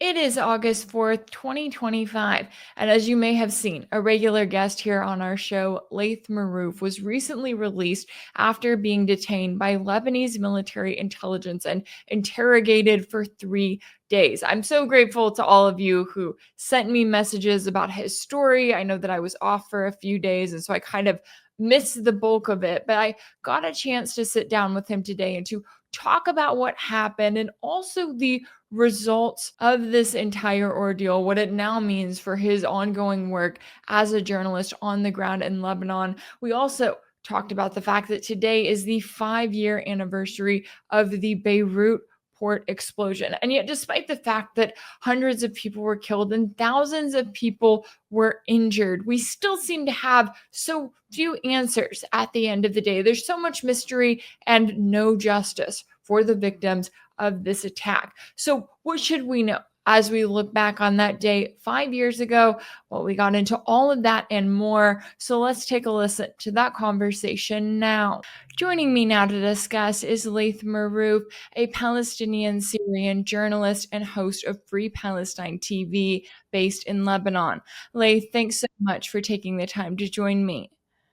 It is August 4th, 2025, and as you may have seen, a regular guest here on our show, Laith Marouf, was recently released after being detained by Lebanese Military Intelligence and interrogated for 3 days. I'm so grateful to all of you who sent me messages about his story. I know that I was off for a few days, and so I kind of missed the bulk of it, but I got a chance to sit down with him today and to talk about what happened and also the results of this entire ordeal, what it now means for his ongoing work as a journalist on the ground in Lebanon. We also talked about the fact that today is the 5 year anniversary of the Beirut Port explosion. And yet, despite the fact that hundreds of people were killed and thousands of people were injured, we still seem to have so few answers at the end of the day. There's so much mystery and no justice for the victims of this attack. So, what should we know as we look back on that day 5 years ago? Well, we got into all of that and more. So, let's take a listen to that conversation now. Joining me now to discuss is Laith Marouf, a Palestinian-Syrian journalist and host of Free Palestine TV based in Lebanon. Laith, thanks so much for taking the time to join me.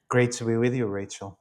Great to be with you, Rachel.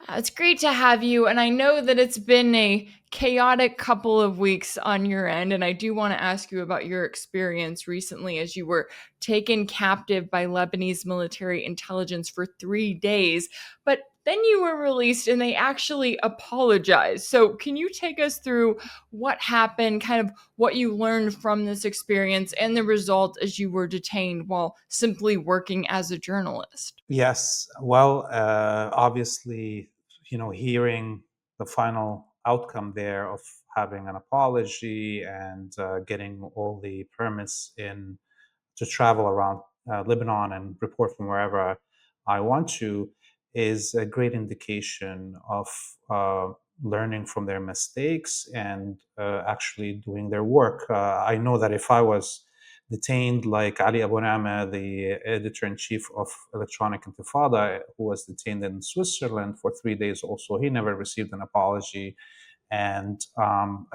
It's great to have you. And I know that it's been a chaotic couple of weeks on your end. And I do want to ask you about your experience recently as you were taken captive by Lebanese military intelligence for 3 days. But then you were released and they actually apologized. So, can you take us through what happened, kind of what you learned from this experience and the result as you were detained while simply working as a journalist? Yes, well, obviously, hearing the final outcome there of having an apology and getting all the permits in to travel around Lebanon and report from wherever I want to is a great indication of learning from their mistakes and actually doing their work. I know that if I was detained like Ali Abu Nama, the editor-in-chief of Electronic Intifada, who was detained in Switzerland for 3 days also, he never received an apology. And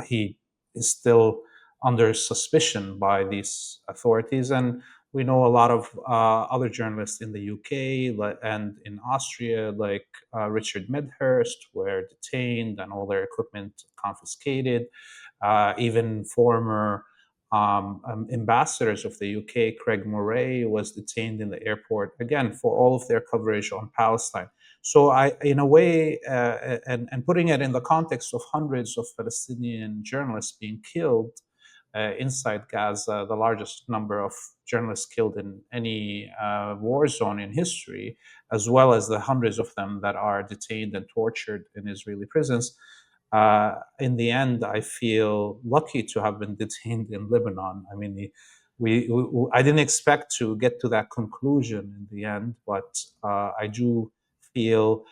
he is still under suspicion by these authorities. And we know a lot of other journalists in the UK and in Austria, like Richard Medhurst, were detained and all their equipment confiscated. Even former ambassadors of the UK, Craig Moray, was detained in the airport again for all of their coverage on Palestine. So, in a way, and putting it in the context of hundreds of Palestinian journalists being killed inside Gaza, the largest number of journalists killed in any war zone in history, as well as the hundreds of them that are detained and tortured in Israeli prisons. In the end, I feel lucky to have been detained in Lebanon. I mean, I didn't expect to get to that conclusion in the end, but I do feel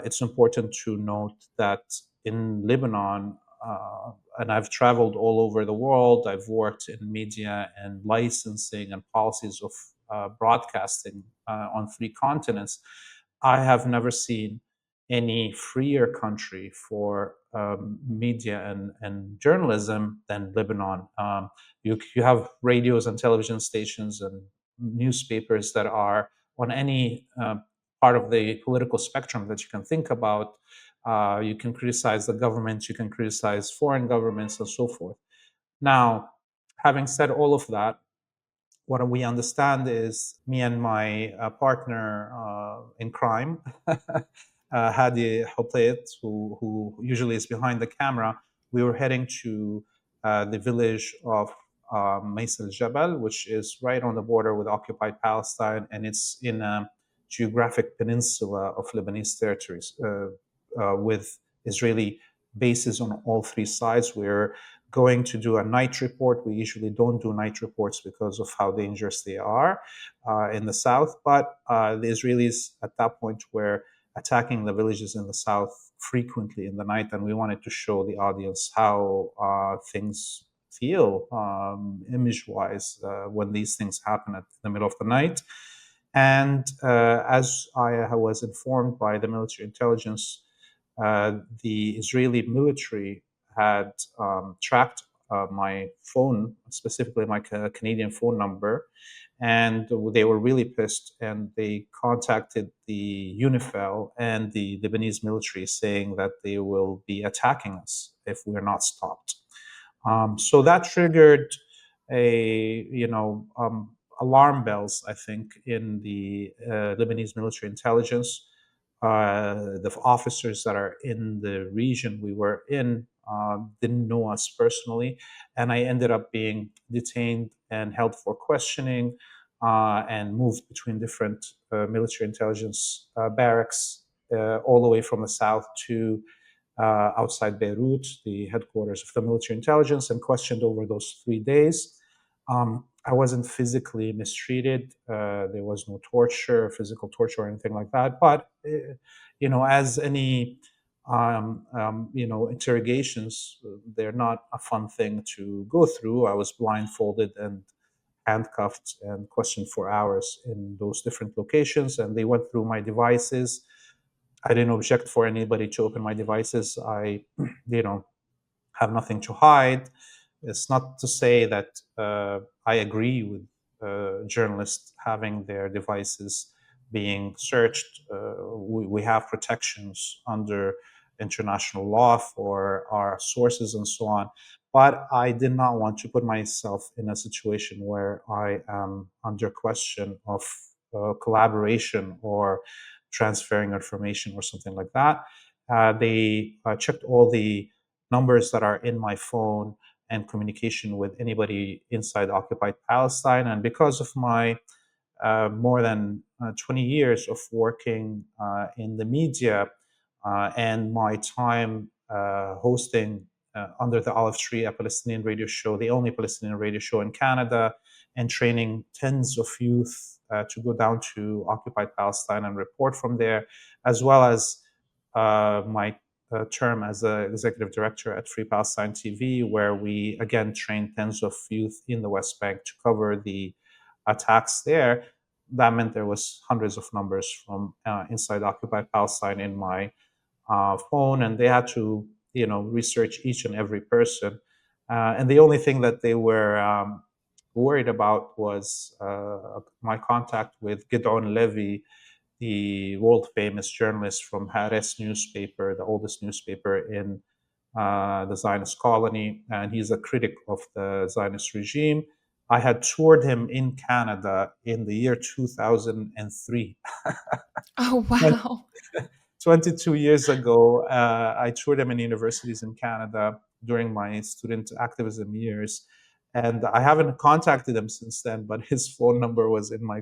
it's important to note that in Lebanon, and I've traveled all over the world. I've worked in media and licensing and policies of broadcasting on 3 continents. I have never seen any freer country for media and journalism than Lebanon. You have radios and television stations and newspapers that are on any part of the political spectrum that you can think about. You can criticize the government, you can criticize foreign governments, and so forth. Now, having said all of that, what we understand is me and my partner in crime, Hadi Hotayt, who usually is behind the camera, we were heading to the village of Mais el Jabal, which is right on the border with occupied Palestine, and it's in a geographic peninsula of Lebanese territories with Israeli bases on all 3 sides. We're going to do a night report. We usually don't do night reports because of how dangerous they are in the south. But the Israelis at that point were attacking the villages in the south frequently in the night, and we wanted to show the audience how things feel image-wise when these things happen at the middle of the night. And as I was informed by the military intelligence, the Israeli military had tracked my phone, specifically my Canadian phone number, and they were really pissed, and they contacted the UNIFIL and the Lebanese military, saying that they will be attacking us if we're not stopped. So that triggered a alarm bells, I think, in the Lebanese military intelligence. The officers that are in the region we were in didn't know us personally, and I ended up being detained and held for questioning, and moved between different military intelligence barracks, all the way from the south to outside Beirut, the headquarters of the military intelligence, and questioned over those 3 days. I wasn't physically mistreated. There was no torture, physical torture, or anything like that. But as any interrogations, they're not a fun thing to go through. I was blindfolded and handcuffed and questioned for hours in those different locations, and they went through my devices. I didn't object for anybody to open my devices. I, have nothing to hide. It's not to say that I agree with journalists having their devices being searched. We have protections under international law for our sources and so on. But I did not want to put myself in a situation where I am under question of collaboration or transferring information or something like that. They checked all the numbers that are in my phone and communication with anybody inside occupied Palestine. And because of my more than 20 years of working in the media and my time hosting under the olive tree a Palestinian radio show, the only Palestinian radio show in Canada, and training tens of youth to go down to occupied Palestine and report from there, as well as my term as the executive director at Free Palestine TV, where we again trained tens of youth in the West Bank to cover the attacks there. That meant there was hundreds of numbers from inside occupied Palestine in my phone, and they had to research each and every person. And the only thing that they were worried about was my contact with Gidon Levy, the world famous journalist from Haaretz newspaper, the oldest newspaper in the Zionist colony, and he's a critic of the Zionist regime. I had toured him in Canada in the year 2003. Oh, wow. 22 years ago, I toured him in universities in Canada during my student activism years. And I haven't contacted him since then, but his phone number was in my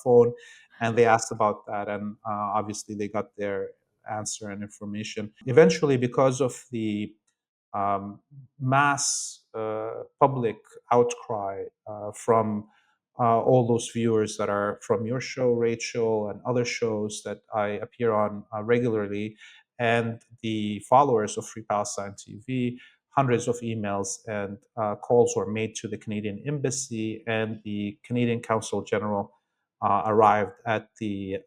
phone. And they asked about that. And obviously, they got their answer and information. Eventually, because of the mass public outcry from all those viewers that are from your show, Rachel, and other shows that I appear on regularly, and the followers of Free Palestine TV. Hundreds of emails and calls were made to the Canadian Embassy, and the Canadian Consul General arrived at the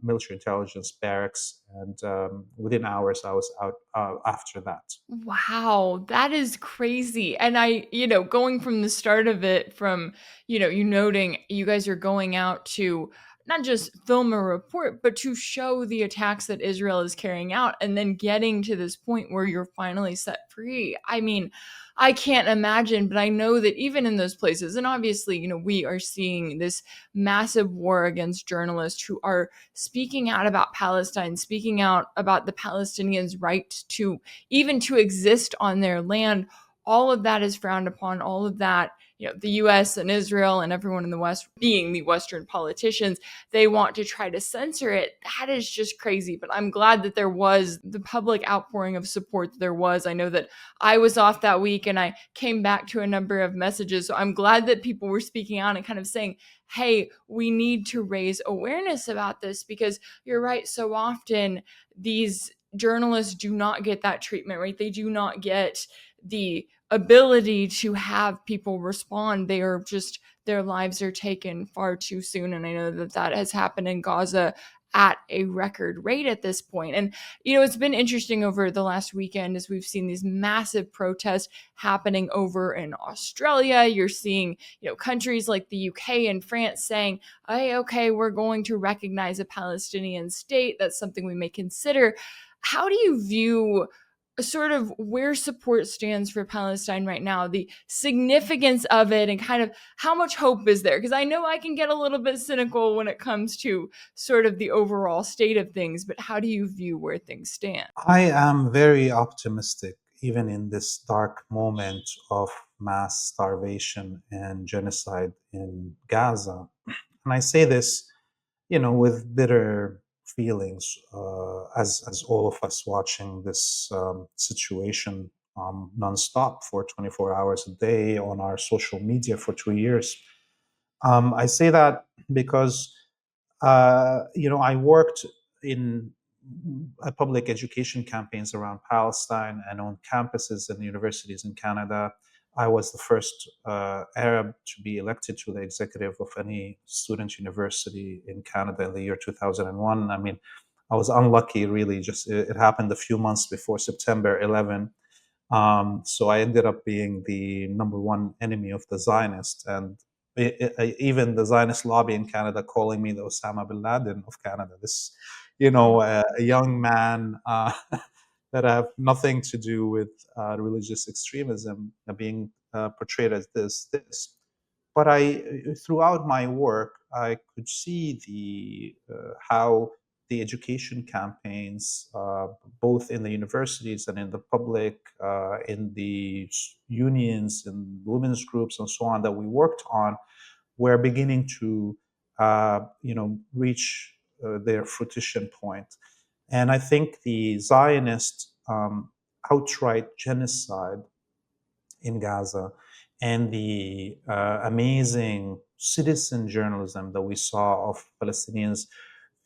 military intelligence barracks, and within hours I was out after that. Wow, that is crazy. And going from the start of it, from, you noting you guys are going out to not just film a report, but to show the attacks that Israel is carrying out, and then getting to this point where you're finally set free. I mean, I can't imagine, but I know that even in those places, and obviously, we are seeing this massive war against journalists who are speaking out about Palestine, speaking out about the Palestinians' right to even to exist on their land. All of that is frowned upon. All of that, the US and Israel and everyone in the West, being the Western politicians, they want to try to censor it. That is just crazy. But I'm glad that there was the public outpouring of support that there was. I know that I was off that week and I came back to a number of messages. So I'm glad that people were speaking out and kind of saying, hey, we need to raise awareness about this, because you're right. So often these journalists do not get that treatment, right? They do not get the ability to have people respond. They are just, their lives are taken far too soon. And I know that that has happened in Gaza at a record rate at this point. And, it's been interesting over the last weekend as we've seen these massive protests happening over in Australia. You're seeing, countries like the UK and France saying, hey, okay, we're going to recognize a Palestinian state. That's something we may consider. How do you view sort of where support stands for Palestine right now, the significance of it, and kind of how much hope is there? Because I know I can get a little bit cynical when it comes to sort of the overall state of things, but how do you view where things stand? I am very optimistic, even in this dark moment of mass starvation and genocide in Gaza. And I say this, with bitter feelings, as all of us watching this situation nonstop for 24 hours a day on our social media for 2 years. I say that because I worked in public education campaigns around Palestine and on campuses and universities in Canada. I was the first Arab to be elected to the executive of any student university in Canada in the year 2001. I mean, I was unlucky, really. Just it happened a few months before September 11. So I ended up being the number one enemy of the Zionists, and even the Zionist lobby in Canada calling me the Osama bin Laden of Canada. This, a young man that have nothing to do with religious extremism being portrayed as this. But throughout my work, I could see how the education campaigns, both in the universities and in the public, in the unions and women's groups and so on that we worked on, were beginning to, reach their fruition point. And I think the Zionist outright genocide in Gaza and the amazing citizen journalism that we saw of Palestinians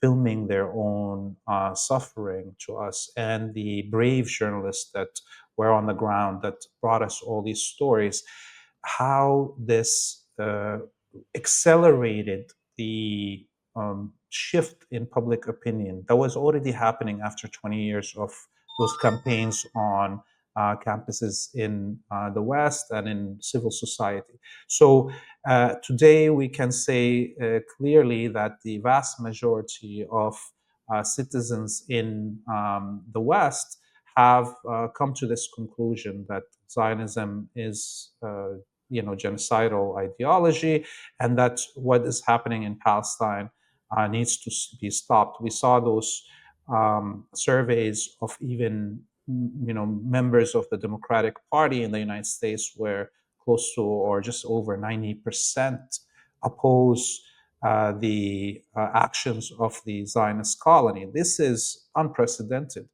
filming their own suffering to us, and the brave journalists that were on the ground that brought us all these stories, how this accelerated the shift in public opinion that was already happening after 20 years of those campaigns on campuses in the West and in civil society. So today we can say clearly that the vast majority of citizens in the West have come to this conclusion that Zionism is genocidal ideology, and that what is happening in Palestine needs to be stopped. We saw those surveys of even members of the Democratic Party in the United States, where close to or just over 90% oppose the actions of the Zionist colony. This is unprecedented.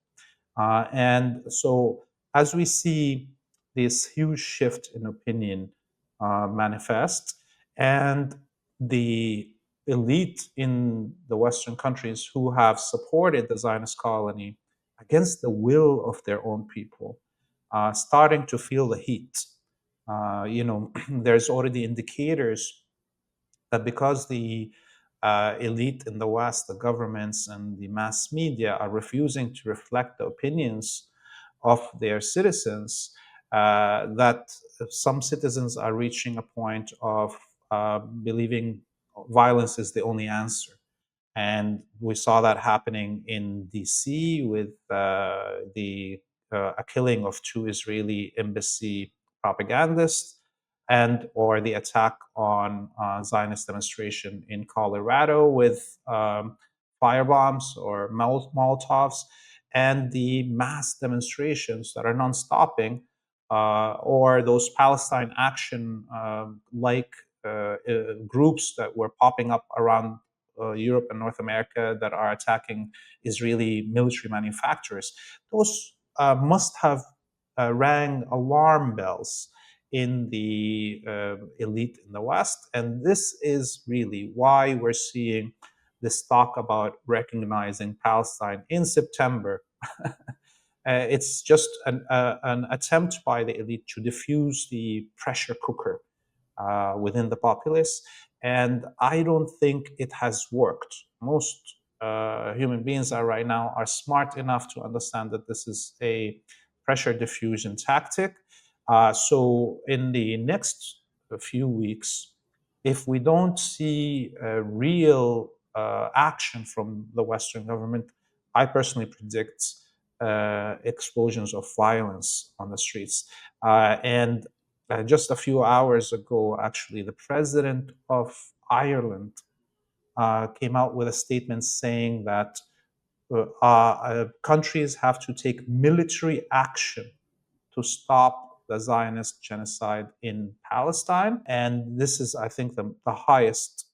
And so, as we see this huge shift in opinion manifest, and the elite in the Western countries who have supported the Zionist colony against the will of their own people, starting to feel the heat. There's already indicators that because the elite in the West, the governments and the mass media are refusing to reflect the opinions of their citizens, that some citizens are reaching a point of believing violence is the only answer. And we saw that happening in DC with the a killing of two Israeli embassy propagandists, and or the attack on Zionist demonstration in Colorado with firebombs or Molotovs, and the mass demonstrations that are non-stopping, or those Palestine Action like groups that were popping up around Europe and North America that are attacking Israeli military manufacturers. Those must have rang alarm bells in the elite in the West. And this is really why we're seeing this talk about recognizing Palestine in September. It's just an attempt by the elite to diffuse the pressure cooker within the populace. And I don't think it has worked. Most human beings are right now are smart enough to understand that this is a pressure diffusion tactic. So in the next few weeks, if we don't see a real action from the Western government, I personally predict explosions of violence on the streets. And just a few hours ago, actually, the president of Ireland came out with a statement saying that countries have to take military action to stop the Zionist genocide in Palestine. And this is, I think, the highest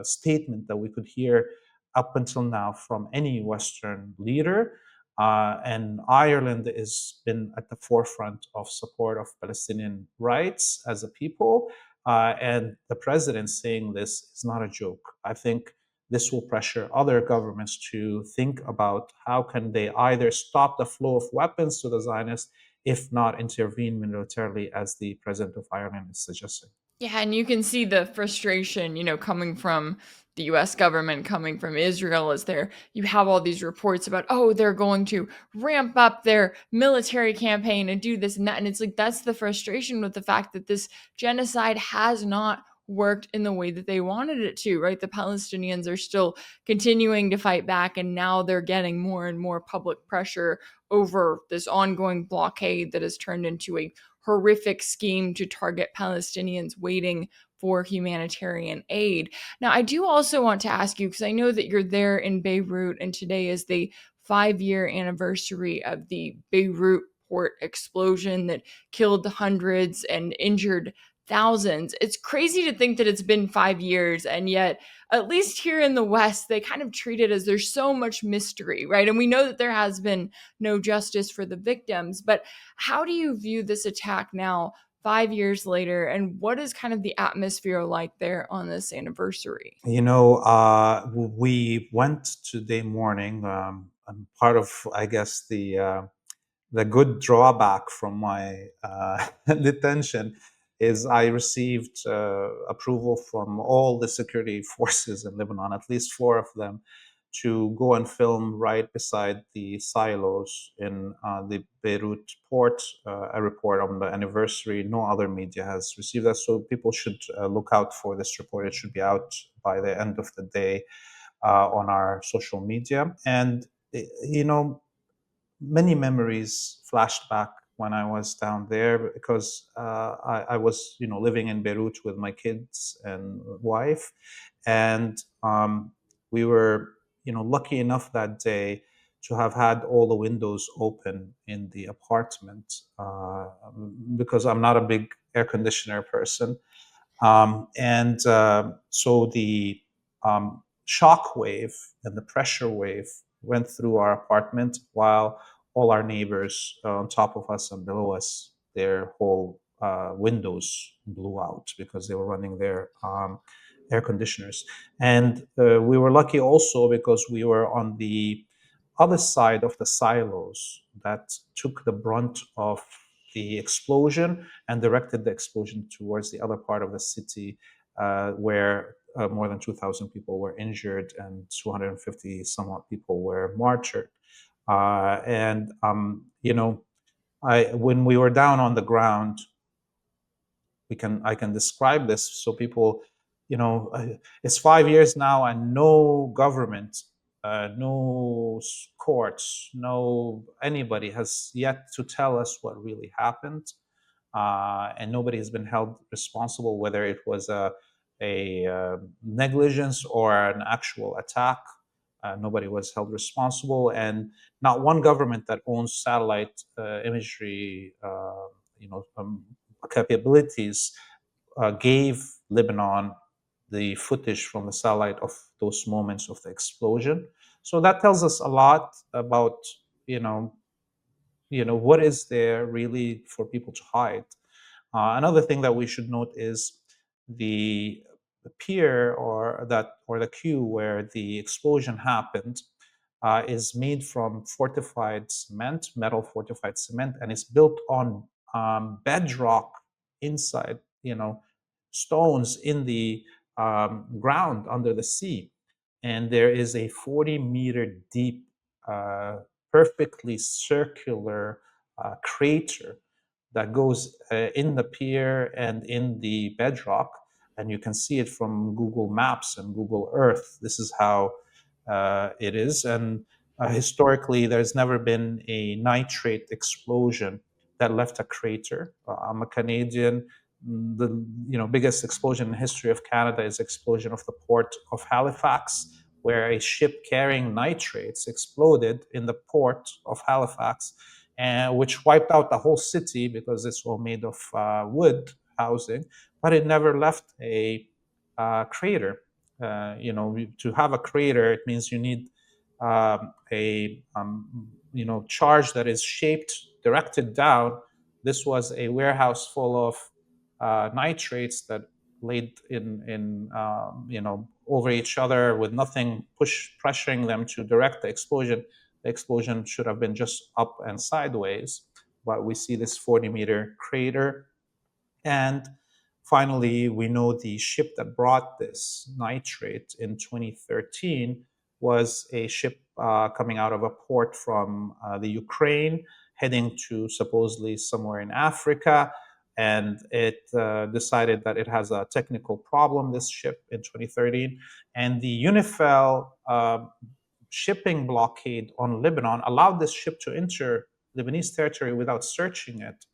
statement that we could hear up until now from any Western leader. And Ireland has been at the forefront of support of Palestinian rights as a people. And the president saying this is not a joke. I think this will pressure other governments to think about how can they either stop the flow of weapons to the Zionists, if not intervene militarily, as the president of Ireland is suggesting. Yeah, and you can see the frustration, coming from the US government, coming from Israel, as there you have all these reports about, oh, they're going to ramp up their military campaign and do this and that. And it's like that's the frustration with the fact that this genocide has not worked in the way that they wanted it to, right? The Palestinians are still continuing to fight back, and now they're getting more and more public pressure over this ongoing blockade that has turned into a horrific scheme to target Palestinians waiting for humanitarian aid. Now, I do also want to ask you, because I know that you're there in Beirut, and today is the 5-year anniversary of the Beirut Port explosion that killed hundreds and injured thousands. It's crazy to think that it's been 5 years, and yet, at least here in the West, they kind of treat it as there's so much mystery, right? And we know that there has been no justice for the victims, but how do you view this attack now, 5 years later, and what is kind of the atmosphere like there on this anniversary? We went today morning. I'm part of, I guess, the good drawback from my detention is I received approval from all the security forces in Lebanon, at least four of them, to go and film right beside the silos in the Beirut Port. A report on the anniversary. No other media has received that, so people should look out for this report. It should be out by the end of the day on our social media. And many memories flashed back when I was down there because I was, living in Beirut with my kids and wife, and we were, lucky enough that day to have had all the windows open in the apartment because I'm not a big air conditioner person. And so the shock wave and the pressure wave went through our apartment while all our neighbors on top of us and below us, their whole windows blew out because they were running their air conditioners. And we were lucky also because we were on the other side of the silos that took the brunt of the explosion and directed the explosion towards the other part of the city where more than 2,000 people were injured and 250 somewhat people were martyred. And when we were down on the ground, I can describe this so people, it's 5 years now and no government, no courts, no anybody has yet to tell us what really happened, and nobody has been held responsible, whether it was a negligence or an actual attack. Nobody was held responsible, and not one government that owns satellite imagery, capabilities, gave Lebanon the footage from the satellite of those moments of the explosion. So that tells us a lot about what is there really for people to hide. Another thing that we should note is the pier or the queue where the explosion happened is made from fortified cement, metal fortified cement, and it's built on bedrock inside, stones in the ground under the sea. and there is a 40-meter deep, uh, perfectly circular crater that goes in the pier and in the bedrock, and you can see it from Google Maps and Google Earth. This is how it is, and historically, there's never been a nitrate explosion that left a crater. I'm a Canadian. The biggest explosion in the history of Canada is the explosion of the port of Halifax, where a ship carrying nitrates exploded in the port of Halifax, which wiped out the whole city because it's all made of wood housing, but it never left a crater. To have a crater, it means you need a charge that is shaped, directed down. This was a warehouse full of nitrates that laid in over each other with nothing pressuring them to direct the explosion. The explosion should have been just up and sideways, but we see this 40-meter crater. And finally, we know the ship that brought this nitrate in 2013 was a ship coming out of a port from the Ukraine, heading to supposedly somewhere in Africa. And it decided that it has a technical problem, this ship, in 2013. And the UNIFIL shipping blockade on Lebanon allowed this ship to enter Lebanese territory without searching it.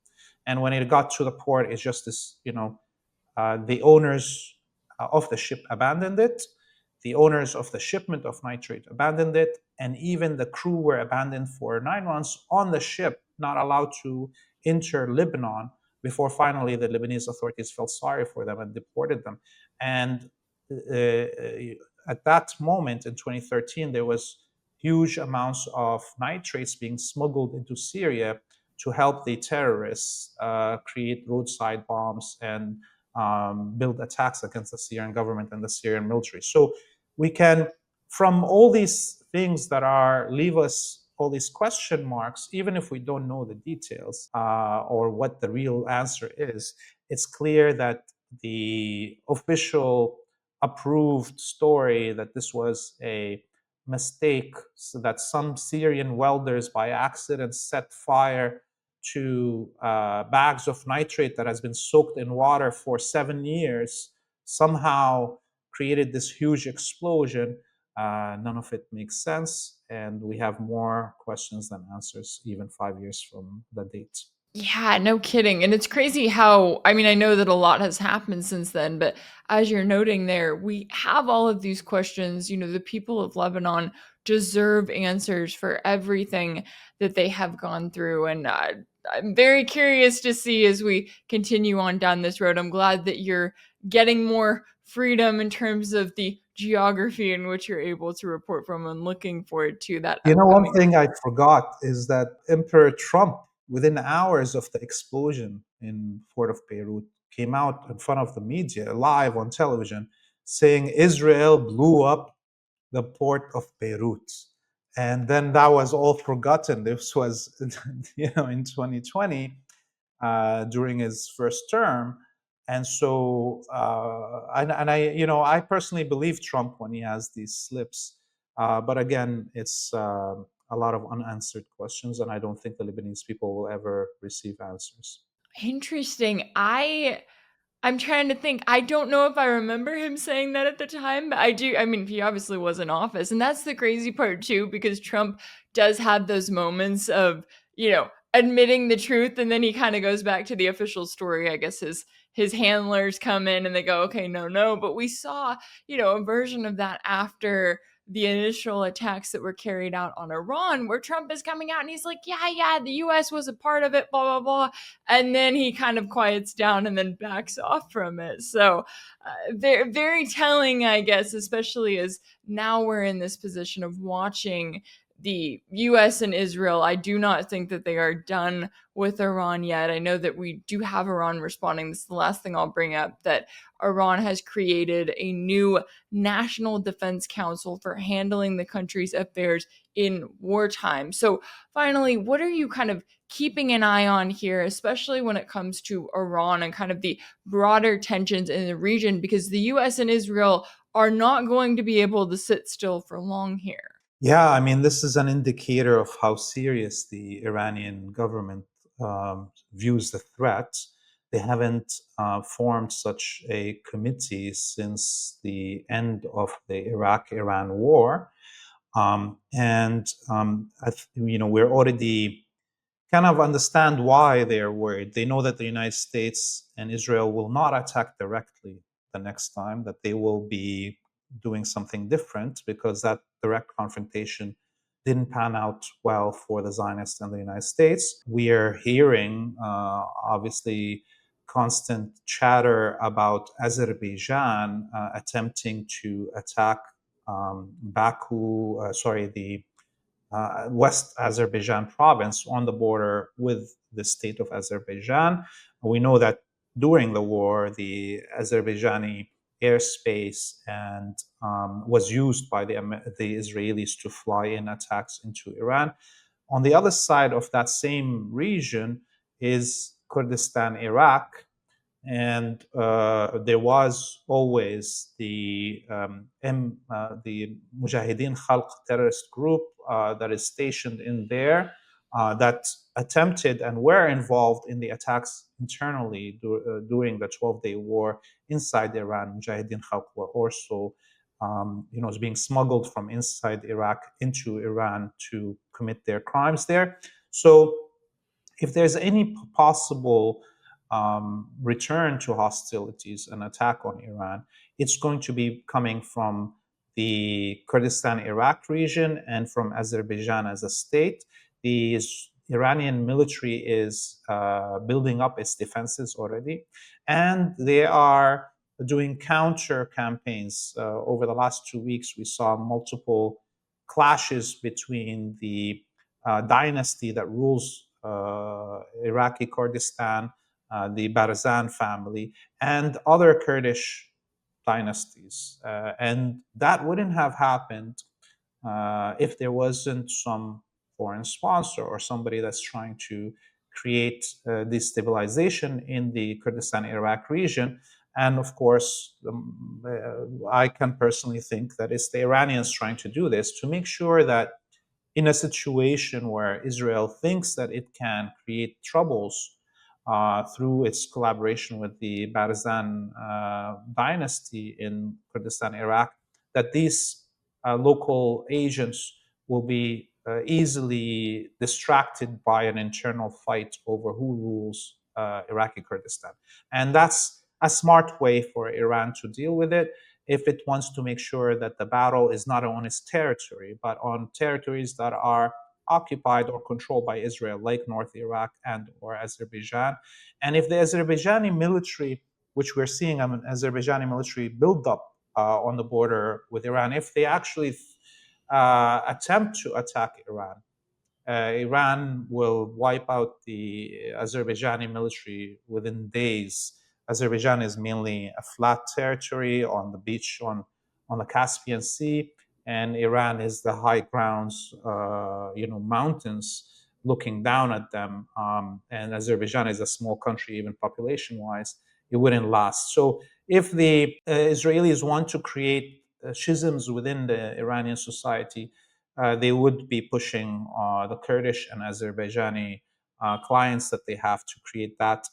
And when it got to the port, it's just this, the owners of the ship abandoned it. The owners of the shipment of nitrate abandoned it. And even the crew were abandoned for 9 months on the ship, not allowed to enter Lebanon, before finally the Lebanese authorities felt sorry for them and deported them. And at that moment in 2013, there was huge amounts of nitrates being smuggled into Syria to help the terrorists create roadside bombs and build attacks against the Syrian government and the Syrian military. So we can, from all these things that leave us all these question marks, even if we don't know the details or what the real answer is, it's clear that the official approved story that this was a mistake, so that some Syrian welders by accident set fire to bags of nitrate that has been soaked in water for 7 years, somehow created this huge explosion. None of it makes sense, and we have more questions than answers even 5 years from the date. Yeah, no kidding. And it's crazy how, I mean, I know that a lot has happened since then, but as you're noting there, we have all of these questions. The people of Lebanon deserve answers for everything that they have gone through. And I'm very curious to see as we continue on down this road. I'm glad that you're getting more freedom in terms of the geography in which you're able to report from, and looking forward to that One upcoming. thing I forgot is that Emperor Trump, within hours of the explosion in Port of Beirut, came out in front of the media live on television saying Israel blew up the port of Beirut. And then that was all forgotten. This was, in 2020 during his first term. And so, I personally believe Trump when he has these slips. But again, it's a lot of unanswered questions, and I don't think the Lebanese people will ever receive answers. Interesting. I'm trying to think. I don't know if I remember him saying that at the time, but I do. I mean, he obviously was in office. And that's the crazy part, too, because Trump does have those moments of, admitting the truth. And then he kind of goes back to the official story. I guess his handlers come in and they go, okay, no, no. But we saw, a version of that after the initial attacks that were carried out on Iran, where Trump is coming out and he's like, yeah, yeah, the US was a part of it, blah, blah, blah. And then he kind of quiets down and then backs off from it. So very, very telling, I guess, especially as now we're in this position of watching the US and Israel. I do not think that they are done with Iran yet. I know that we do have Iran responding. This is the last thing I'll bring up, that Iran has created a new National Defense Council for handling the country's affairs in wartime. So finally, what are you kind of keeping an eye on here, especially when it comes to Iran and kind of the broader tensions in the region? Because the US and Israel are not going to be able to sit still for long here. Yeah, I mean, this is an indicator of how serious the Iranian government views the threat. They haven't formed such a committee since the end of the Iraq-Iran war. We're already kind of understand why they're worried. They know that the United States and Israel will not attack directly the next time, that they will be doing something different because that direct confrontation didn't pan out well for the Zionists and the United States. We are hearing, obviously, constant chatter about Azerbaijan attempting to attack the West Azerbaijan province on the border with the state of Azerbaijan. We know that during the war, the Azerbaijani airspace and was used by the Israelis to fly in attacks into Iran. On the other side of that same region is Kurdistan, Iraq, and there was always the Mujahideen Khalq terrorist group that is stationed in there that attempted and were involved in the attacks internally during the 12-day war inside Iran. Mujahideen Khalq were also was being smuggled from inside Iraq into Iran to commit their crimes there. So if there's any possible return to hostilities and attack on Iran, it's going to be coming from the Kurdistan Iraq region and from Azerbaijan as a state. The Iranian military is building up its defenses already, and they are doing counter campaigns. Over the last 2 weeks, we saw multiple clashes between the dynasty that rules Iraqi Kurdistan, the Barzan family, and other Kurdish dynasties. And that wouldn't have happened if there wasn't some foreign sponsor or somebody that's trying to create destabilization in the Kurdistan Iraq region. And of course, I can personally think that it's the Iranians trying to do this to make sure that in a situation where Israel thinks that it can create troubles through its collaboration with the Barzan dynasty in Kurdistan, Iraq, that these local agents will be easily distracted by an internal fight over who rules Iraqi Kurdistan. And that's a smart way for Iran to deal with it if it wants to make sure that the battle is not on its territory, but on territories that are occupied or controlled by Israel, like North Iraq and or Azerbaijan. And if the Azerbaijani military, which we're seeing an Azerbaijani military build up on the border with Iran, if they actually attempt to attack Iran, Iran will wipe out the Azerbaijani military within days. Azerbaijan is mainly a flat territory on the beach on the Caspian Sea, and Iran is the high grounds, mountains looking down at them. And Azerbaijan is a small country, even population-wise. It wouldn't last. So if the Israelis want to create schisms within the Iranian society, they would be pushing the Kurdish and Azerbaijani clients that they have to create that.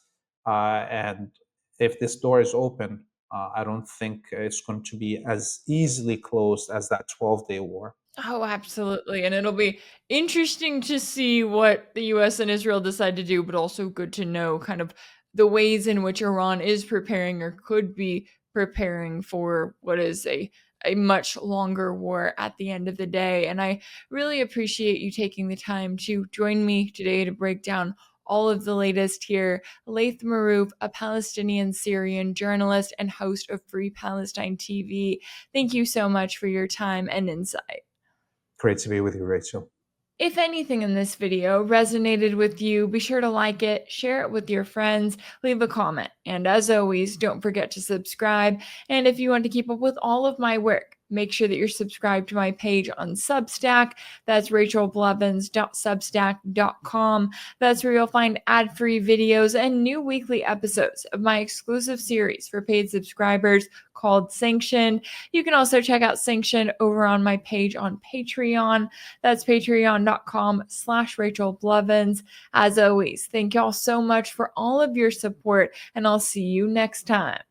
And if this door is open, I don't think it's going to be as easily closed as that 12-day war. Oh, absolutely. And it'll be interesting to see what the US and Israel decide to do, but also good to know kind of the ways in which Iran is preparing or could be preparing for what is a much longer war at the end of the day. And I really appreciate you taking the time to join me today to break down all of the latest here. Laith Marouf, a Palestinian-Syrian journalist and host of Free Palestine TV. Thank you so much for your time and insight. Great to be with you, Rachel. If anything in this video resonated with you, be sure to like it, share it with your friends, leave a comment. And as always, don't forget to subscribe. And if you want to keep up with all of my work, Make sure that you're subscribed to my page on Substack. That's rachelblevins.substack.com. That's where you'll find ad-free videos and new weekly episodes of my exclusive series for paid subscribers called Sanction. You can also check out Sanction over on my page on Patreon. That's patreon.com/rachelblevins. As always, thank y'all so much for all of your support, and I'll see you next time.